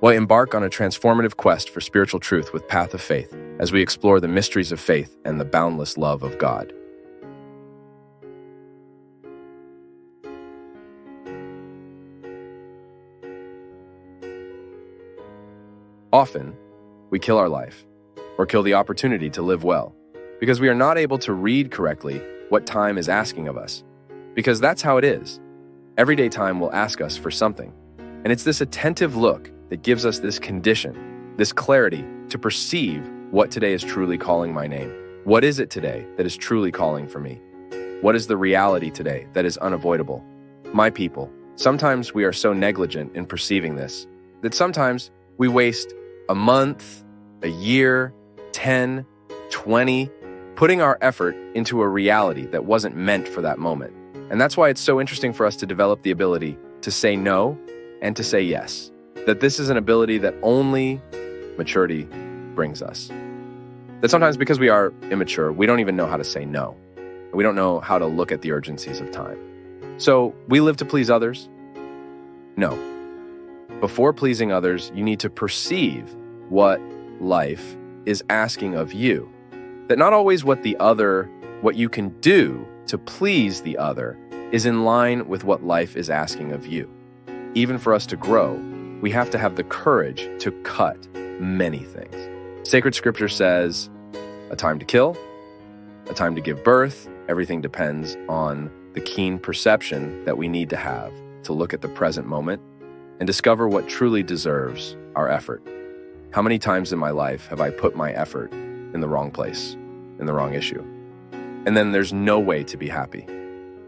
Well, embark on a transformative quest for spiritual truth with Path of Faith as we explore the mysteries of faith and the boundless love of God. Often, we kill our life, or kill the opportunity to live well, because we are not able to read correctly what time is asking of us. Because that's how it is. Everyday time will ask us for something. And it's this attentive look that gives us this condition, this clarity to perceive what today is truly calling my name. What is it today that is truly calling for me? What is the reality today that is unavoidable? My people, sometimes we are so negligent in perceiving this that sometimes we waste a month, a year, 10, 20, putting our effort into a reality that wasn't meant for that moment. And that's why it's so interesting for us to develop the ability to say no and to say yes. That this is an ability that only maturity brings us. That sometimes because we are immature, we don't even know how to say no. We don't know how to look at the urgencies of time. So we live to please others? No. Before pleasing others, you need to perceive what life is asking of you. That not always what you can do to please the other is in line with what life is asking of you. Even for us to grow, we have to have the courage to cut many things. Sacred scripture says, a time to kill, a time to give birth. Everything depends on the keen perception that we need to have to look at the present moment and discover what truly deserves our effort. How many times in my life have I put my effort in the wrong place, in the wrong issue? And then there's no way to be happy.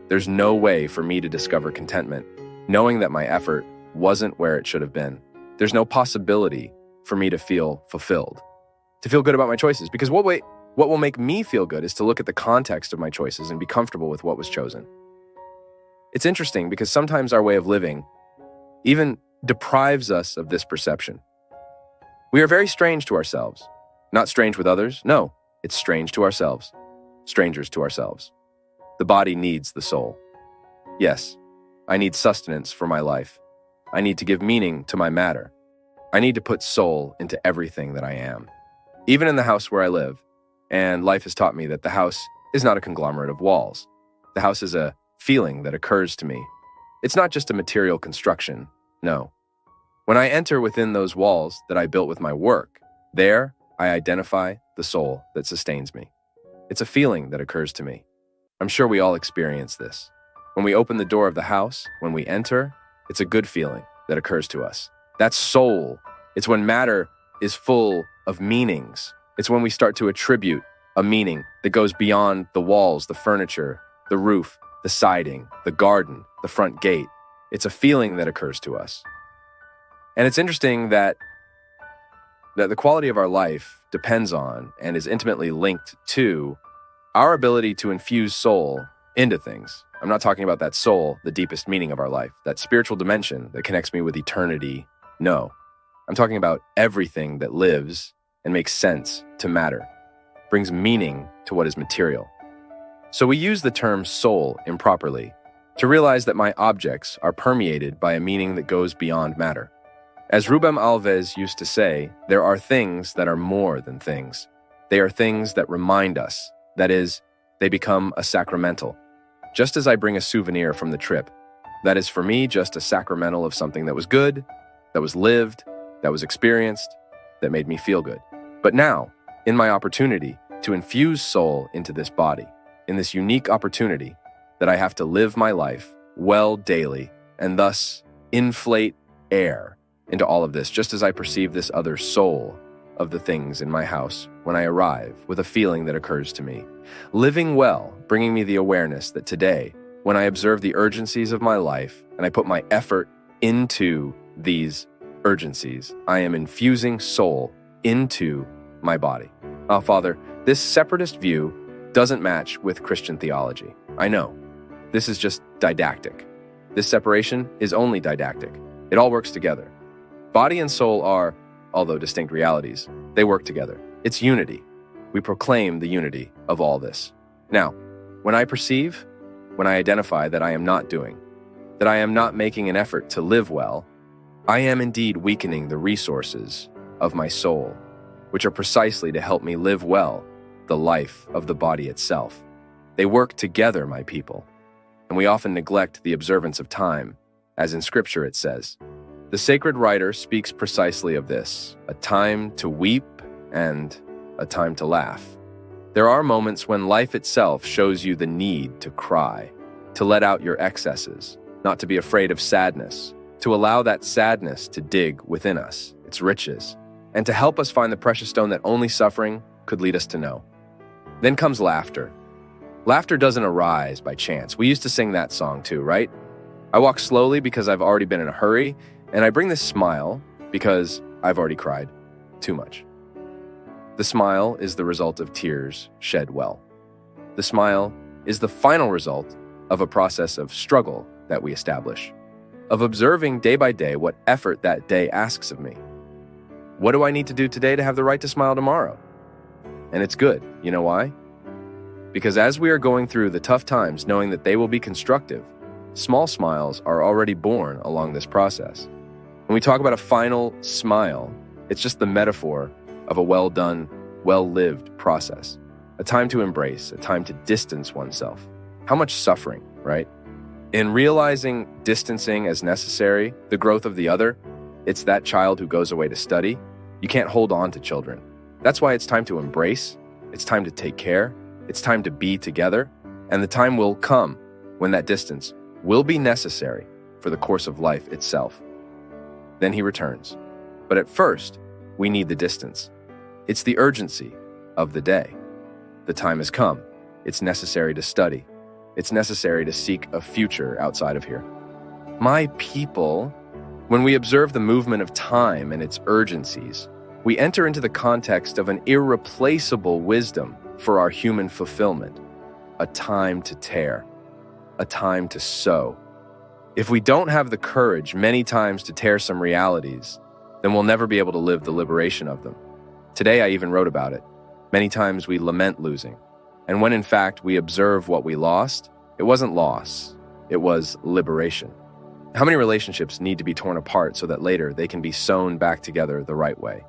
There's no way for me to discover contentment, knowing that my effort wasn't where it should have been. There's no possibility for me to feel fulfilled, to feel good about my choices. Because what will make me feel good is to look at the context of my choices and be comfortable with what was chosen. It's interesting because sometimes our way of living even deprives us of this perception. We are very strange to ourselves. Not strange with others. No, it's strange to ourselves. Strangers to ourselves. The body needs the soul. Yes, I need sustenance for my life. I need to give meaning to my matter. I need to put soul into everything that I am. Even in the house where I live, and life has taught me that the house is not a conglomerate of walls. The house is a feeling that occurs to me. It's not just a material construction, no. When I enter within those walls that I built with my work, there I identify the soul that sustains me. It's a feeling that occurs to me. I'm sure we all experience this. When we open the door of the house, when we enter, it's a good feeling that occurs to us. That's soul. It's when matter is full of meanings. It's when we start to attribute a meaning that goes beyond the walls, the furniture, the roof, the siding, the garden, the front gate. It's a feeling that occurs to us. And it's interesting that the quality of our life depends on and is intimately linked to our ability to infuse soul into things. I'm not talking about that soul, the deepest meaning of our life, that spiritual dimension that connects me with eternity. No, I'm talking about everything that lives and makes sense to matter, brings meaning to what is material. So we use the term soul improperly to realize that my objects are permeated by a meaning that goes beyond matter. As Rubem Alves used to say, there are things that are more than things. They are things that remind us. That is, they become a sacramental. Just as I bring a souvenir from the trip, that is for me just a sacramental of something that was good, that was lived, that was experienced, that made me feel good. But now, in my opportunity to infuse soul into this body, in this unique opportunity that I have to live my life well daily and thus inflate air into all of this, just as I perceive this other soul of the things in my house when I arrive with a feeling that occurs to me. Living well, bringing me the awareness that today, when I observe the urgencies of my life and I put my effort into these urgencies, I am infusing soul into my body. Oh, Father, this separatist view doesn't match with Christian theology. I know. This is just didactic. This separation is only didactic. It all works together. Body and soul are, although distinct realities, they work together. It's unity. We proclaim the unity of all this. Now, when I perceive, when I identify that I am not doing, that I am not making an effort to live well, I am indeed weakening the resources of my soul, which are precisely to help me live well the life of the body itself. They work together, my people, and we often neglect the observance of time, as in Scripture it says. The sacred writer speaks precisely of this, a time to weep and a time to laugh. There are moments when life itself shows you the need to cry, to let out your excesses, not to be afraid of sadness, to allow that sadness to dig within us, its riches, and to help us find the precious stone that only suffering could lead us to know. Then comes laughter. Laughter doesn't arise by chance. We used to sing that song too, right? I walk slowly because I've already been in a hurry, and I bring this smile because I've already cried too much. The smile is the result of tears shed well. The smile is the final result of a process of struggle that we establish, of observing day by day what effort that day asks of me. What do I need to do today to have the right to smile tomorrow? And it's good. You know why? Because as we are going through the tough times, knowing that they will be constructive, small smiles are already born along this process. When we talk about a final smile, it's just the metaphor of a well-done, well-lived process, a time to embrace, a time to distance oneself. How much suffering, right? In realizing distancing as necessary, the growth of the other, it's that child who goes away to study. You can't hold on to children. That's why it's time to embrace, it's time to take care, it's time to be together, and the time will come when that distance will be necessary for the course of life itself. Then he returns. But at first, we need the distance. It's the urgency of the day. The time has come. It's necessary to study. It's necessary to seek a future outside of here. My people, when we observe the movement of time and its urgencies, we enter into the context of an irreplaceable wisdom for our human fulfillment, a time to tear, a time to sow. If we don't have the courage many times to tear some realities, then we'll never be able to live the liberation of them. Today I even wrote about it. Many times we lament losing, and when in fact we observe what we lost, it wasn't loss, it was liberation. How many relationships need to be torn apart so that later they can be sewn back together the right way?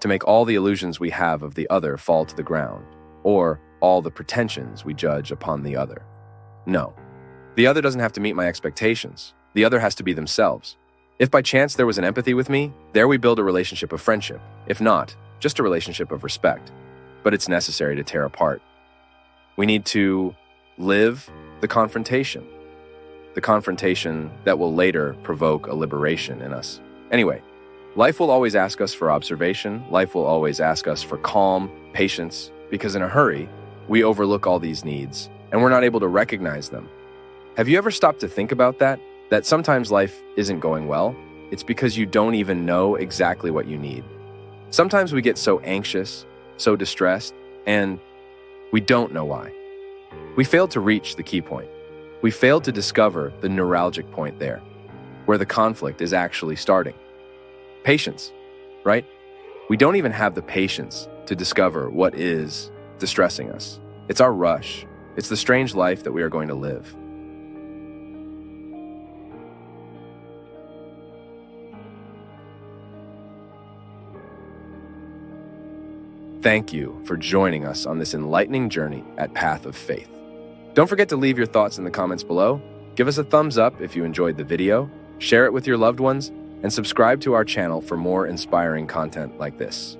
To make all the illusions we have of the other fall to the ground, or all the pretensions we judge upon the other. No. The other doesn't have to meet my expectations. The other has to be themselves. If by chance there was an empathy with me, there we build a relationship of friendship. If not, just a relationship of respect. But it's necessary to tear apart. We need to live the confrontation that will later provoke a liberation in us. Anyway, life will always ask us for observation. Life will always ask us for calm, patience, because in a hurry, we overlook all these needs, and we're not able to recognize them. Have you ever stopped to think about that? That sometimes life isn't going well? It's because you don't even know exactly what you need. Sometimes we get so anxious, so distressed, and we don't know why. We failed to reach the key point. We failed to discover the neuralgic point there, where the conflict is actually starting. Patience, right? We don't even have the patience to discover what is distressing us. It's our rush. It's the strange life that we are going to live. Thank you for joining us on this enlightening journey at Path of Faith. Don't forget to leave your thoughts in the comments below. Give us a thumbs up if you enjoyed the video, share it with your loved ones, and subscribe to our channel for more inspiring content like this.